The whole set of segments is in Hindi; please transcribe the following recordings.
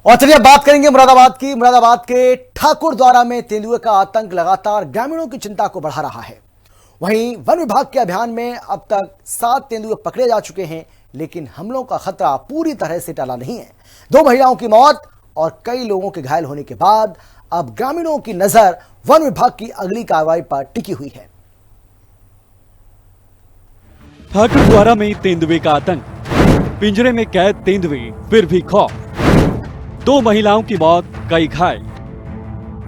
और चलिए बात करेंगे मुरादाबाद की। मुरादाबाद के ठाकुरद्वारा में तेंदुए का आतंक लगातार ग्रामीणों की चिंता को बढ़ा रहा है। वहीं वन विभाग के अभियान में अब तक 7 तेंदुए पकड़े जा चुके हैं, लेकिन हमलों का खतरा पूरी तरह से टला नहीं है। 2 महिलाओं की मौत और कई लोगों के घायल होने के बाद अब ग्रामीणों की नजर वन विभाग की अगली कार्रवाई पर टिकी हुई है। ठाकुरद्वारा में तेंदुए का आतंक, पिंजरे में कैद तेंदुए फिर भी खौफ, 2 महिलाओं की मौत, कई घायल।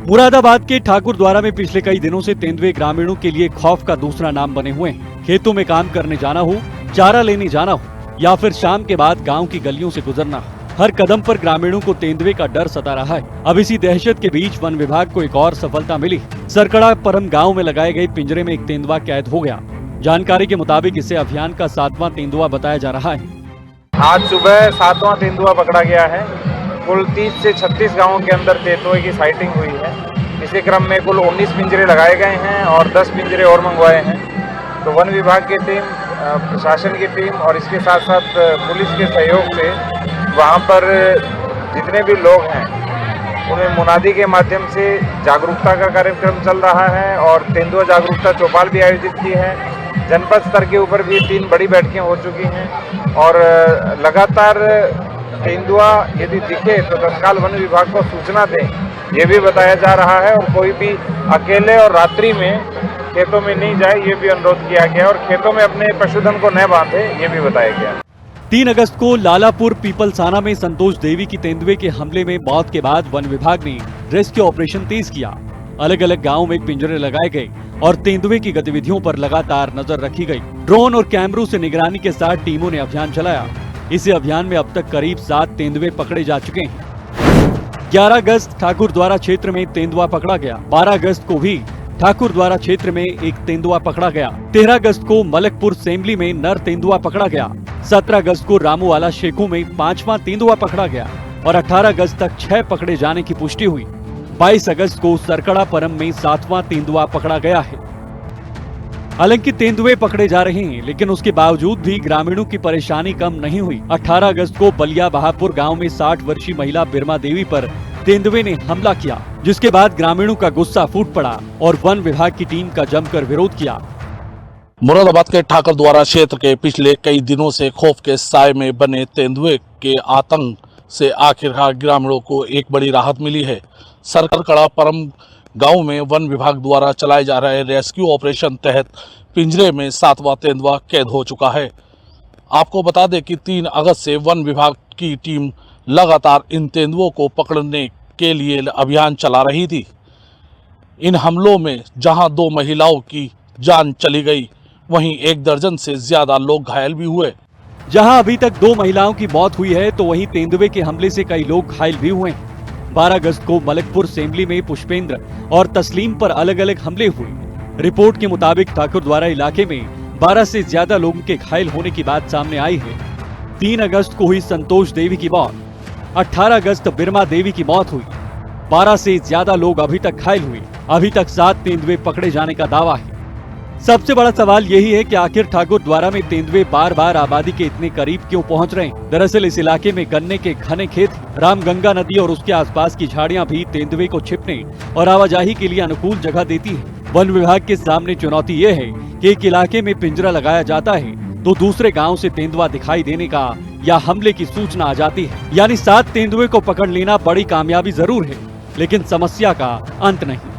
मुरादाबाद के ठाकुरद्वारा में पिछले कई दिनों से तेंदुए ग्रामीणों के लिए खौफ का दूसरा नाम बने हुए हैं। खेतों में काम करने जाना हो, चारा लेने जाना हो या फिर शाम के बाद गांव की गलियों से गुजरना हो, हर कदम पर ग्रामीणों को तेंदुए का डर सता रहा है। अब इसी दहशत के बीच वन विभाग को एक और सफलता मिली। सरकड़ा परम गाँव में लगाए गए पिंजरे में एक तेंदुआ कैद हो गया। जानकारी के मुताबिक इसे अभियान का 7वां तेंदुआ बताया जा रहा है। आज सुबह 7वां तेंदुआ पकड़ा गया है। कुल 30 से 36 गांवों के अंदर तेंदुए की साइटिंग हुई है। इसी क्रम में कुल 19 पिंजरे लगाए गए हैं और 10 पिंजरे और मंगवाए हैं। तो वन विभाग की टीम, प्रशासन की टीम और इसके साथ साथ पुलिस के सहयोग से वहां पर जितने भी लोग हैं उन्हें मुनादी के माध्यम से जागरूकता का कार्यक्रम चल रहा है और तेंदुआ जागरूकता चौपाल भी आयोजित की है। जनपद स्तर के ऊपर भी 3 बड़ी बैठकें हो चुकी हैं और लगातार तेंदुआ यदि दिखे तो तत्काल वन विभाग को सूचना दें, ये भी बताया जा रहा है। और कोई भी अकेले और रात्रि में खेतों में नहीं जाए, ये भी अनुरोध किया गया और खेतों में अपने पशुधन को न बांधे, ये भी बताया गया। 3 अगस्त को लालापुर पीपलसाना में संतोष देवी की तेंदुए के हमले में मौत के बाद वन विभाग ने रेस्क्यू ऑपरेशन तेज किया। अलग अलग गाँव में पिंजरे लगाए गए और तेंदुए की गतिविधियों पर लगातार नजर रखी गई। ड्रोन और कैमरों से निगरानी के साथ टीमों ने अभियान चलाया। इस अभियान में अब तक करीब 7 तेंदुए पकड़े जा चुके हैं। 11 अगस्त ठाकुरद्वारा क्षेत्र में तेंदुआ पकड़ा गया। 12 अगस्त को भी ठाकुरद्वारा क्षेत्र में एक तेंदुआ पकड़ा गया। 13 अगस्त को मलकपुर सेमली में नर तेंदुआ पकड़ा गया। 17 अगस्त को रामूवाला शेखू में 5वां तेंदुआ पकड़ा गया और 18 अगस्त तक 6 पकड़े जाने की पुष्टि हुई। 22 अगस्त को सरकड़ा परम में 7वां तेंदुआ पकड़ा गया है। हालांकि तेंदुए पकड़े जा रहे हैं, लेकिन उसके बावजूद भी ग्रामीणों की परेशानी कम नहीं हुई। 18 अगस्त को बलिया बहापुर गांव में 60 वर्षीय महिला बिरमा देवी पर तेंदुए ने हमला किया, जिसके बाद ग्रामीणों का गुस्सा फूट पड़ा और वन विभाग की टीम का जमकर विरोध किया। मुरादाबाद के ठाकुरद्वारा क्षेत्र के पिछले कई दिनों से खौफ के साए में बने तेंदुए के आतंक से आखिरकार ग्रामीणों को एक बड़ी राहत मिली है। सरकड़ा परम गांव में वन विभाग द्वारा चलाए जा रहे रेस्क्यू ऑपरेशन तहत पिंजरे में 7वां तेंदुआ कैद हो चुका है। आपको बता दें कि 3 अगस्त से वन विभाग की टीम लगातार इन तेंदुओं को पकड़ने के लिए अभियान चला रही थी। इन हमलों में जहां 2 महिलाओं की जान चली गई, वहीं 1 दर्जन से ज्यादा लोग घायल भी हुए। जहां अभी तक 2 महिलाओं की मौत हुई है, तो वहीं तेंदुए के हमले से कई लोग घायल भी हुए हैं। 12 अगस्त को मलकपुर सेमली में पुष्पेंद्र और तस्लीम पर अलग अलग हमले हुए। रिपोर्ट के मुताबिक ठाकुरद्वारा इलाके में 12 से ज्यादा लोगों के घायल होने की बात सामने आई है। 3 अगस्त को हुई संतोष देवी की मौत। 18 अगस्त बिरमा देवी की मौत हुई। 12 से ज्यादा लोग अभी तक घायल हुए। अभी तक 7 तेंदुए पकड़े जाने का दावा है। सबसे बड़ा सवाल यही है कि आखिर ठाकुरद्वारा में तेंदुए बार बार आबादी के इतने करीब क्यों पहुंच रहे हैं। दरअसल इस इलाके में गन्ने के घने खेत, रामगंगा नदी और उसके आसपास की झाड़ियां भी तेंदुए को छिपने और आवाजाही के लिए अनुकूल जगह देती है। वन विभाग के सामने चुनौती ये है कि एक इलाके में पिंजरा लगाया जाता है तो दूसरे गाँव से तेंदुआ दिखाई देने का या हमले की सूचना आ जाती है। यानी 7 तेंदुए को पकड़ लेना बड़ी कामयाबी जरूर है, लेकिन समस्या का अंत नहीं।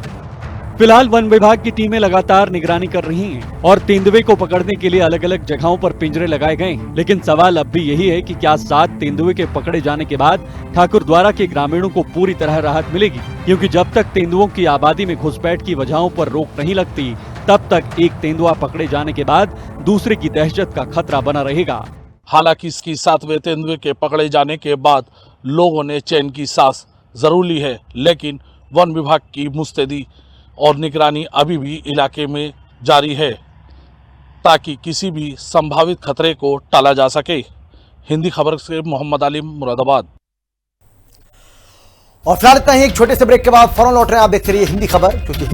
फिलहाल वन विभाग की टीमें लगातार निगरानी कर रही हैं और तेंदुए को पकड़ने के लिए अलग अलग जगहों पर पिंजरे लगाए गए हैं। लेकिन सवाल अब भी यही है कि क्या 7 तेंदुए के पकड़े जाने के बाद ठाकुरद्वारा के ग्रामीणों को पूरी तरह राहत मिलेगी, क्योंकि जब तक तेंदुओं की आबादी में घुसपैठ की वजहों पर रोक नहीं लगती, तब तक एक तेंदुआ पकड़े जाने के बाद दूसरे की दहशत का खतरा बना रहेगा। हालांकि इसकी 7वें तेंदुए के पकड़े जाने के बाद लोगों ने चैन की सांस जरूर ली है, लेकिन वन विभाग की मुस्तैदी और निगरानी अभी भी इलाके में जारी है ताकि किसी भी संभावित खतरे को टाला जा सके। हिंदी खबर से मोहम्मद आलिम, मुरादाबाद। और फिलहाल इतना ही। एक छोटे से ब्रेक के बाद फौरन लौट रहे हैं। आप देखते रहिए हिंदी खबर, क्योंकि